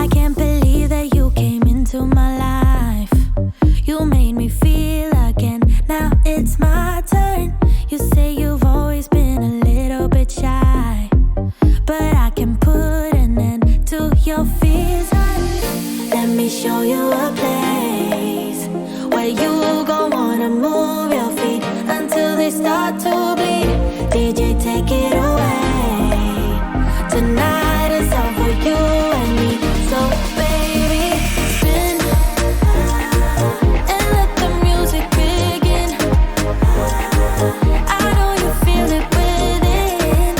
I can't believe that you came into my life. You made me feel again, now it's my turn. You say you've always been a little bit shy, but I can put an end to your fears. Let me show you a place where you gon' wanna move your feet until they start to bleed. DJ, take it away. Tonight is all for you and me. So baby, spin and let the music begin. I know you feel it within,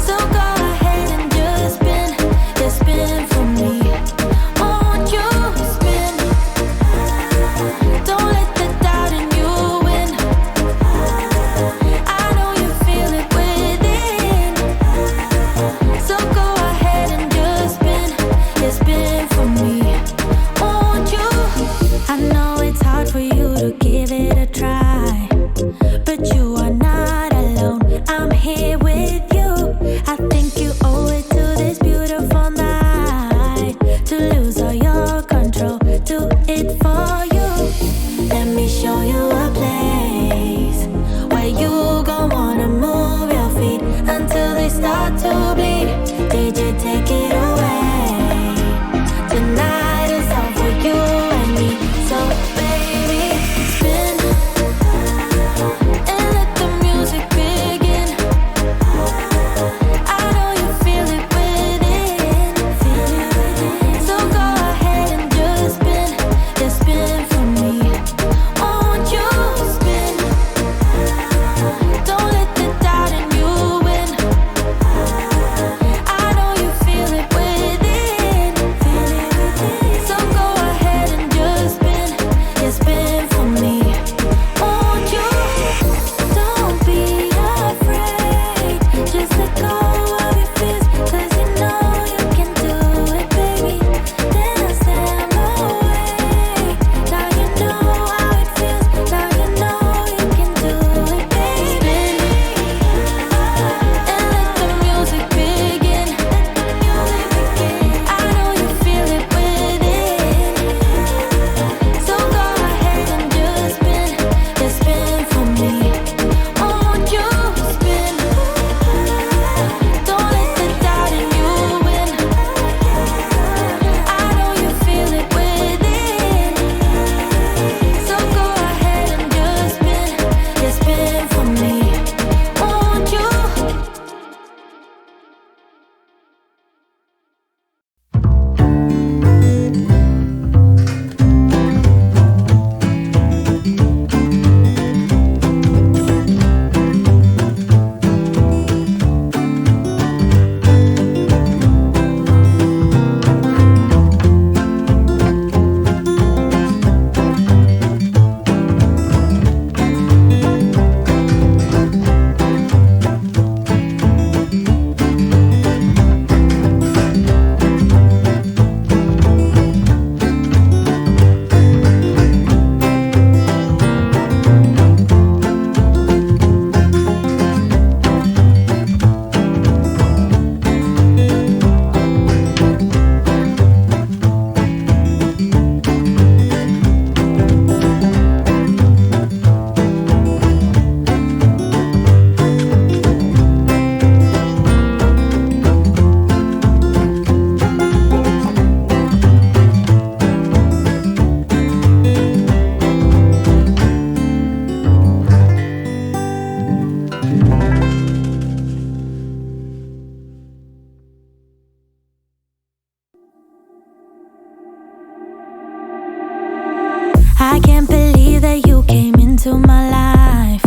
so go ahead and just spin. Just spin for me. Won't you spin? Don't let the doubt in you win. I know you feel it within, so go ahead and just spin. Just spin for me. Won't you? I know it's hard for you to give it a try, but you are not alone. I'm here with you. I think you owe it to this beautiful night to lose all your control. Do it for you. Let me show you a place where you gon' wanna move your feet until they start to bleed. DJ, take it away. Tonight is all for you and me. So baby, spin and let the music begin. I know you feel it within, so go ahead and just spin for me. Won't you spin? Don't let the doubt in you win. I know you feel it within, so go ahead and just spin for me. Won't you? Don't be afraid, just let go of your fears, 'cause you know you can do it, baby. Dance them away. Now you know how it feels, now you know you can do it, baby. And let the music begin. I know you feel it within, so go ahead and just spin for me. Won't you spin? Don't let the doubt in you win. I know you feel it within, so go ahead and just spin for me. Won't you? I can't believe that you came into my life.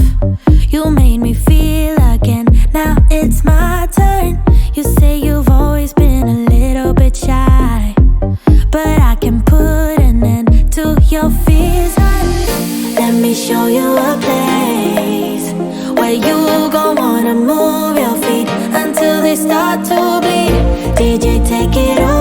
You made me feel again, now it's my turn. You say you've always been a little bit shy, but I can put an end to your fears. Let me show you a place where you gon' wanna move your feet until they start to bleed. DJ, take it away.